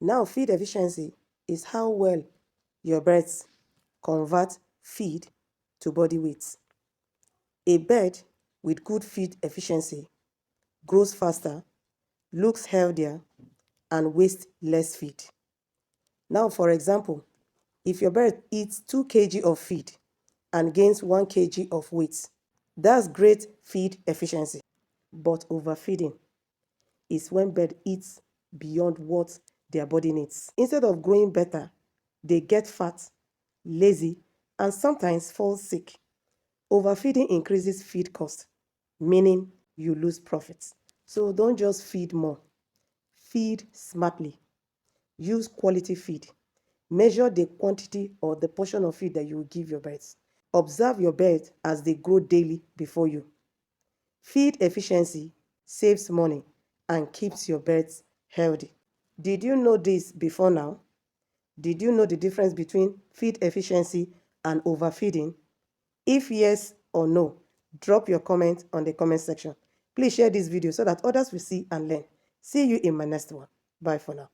Now, feed efficiency is how well your birds convert feed to body weight. A bird with good feed efficiency grows faster, looks healthier, and wastes less feed. Now, for example, if your bird eats 2 kg of feed and gains 1 kg of weight, that's great feed efficiency. But overfeeding is when bird eats beyond what their body needs. Instead of growing better, they get fat, lazy, and sometimes fall sick. Overfeeding increases feed cost, meaning you lose profits. So don't just feed more. Feed smartly. Use quality feed. Measure the quantity or the portion of feed that you will give your birds. Observe your birds as they grow daily before you. Feed efficiency saves money and keeps your birds healthy. Did you know this before now? Did you know the difference between feed efficiency and overfeeding? If yes or no, drop your comment on the comment section. Please share this video so that others will see and learn. See you in my next one. Bye for now.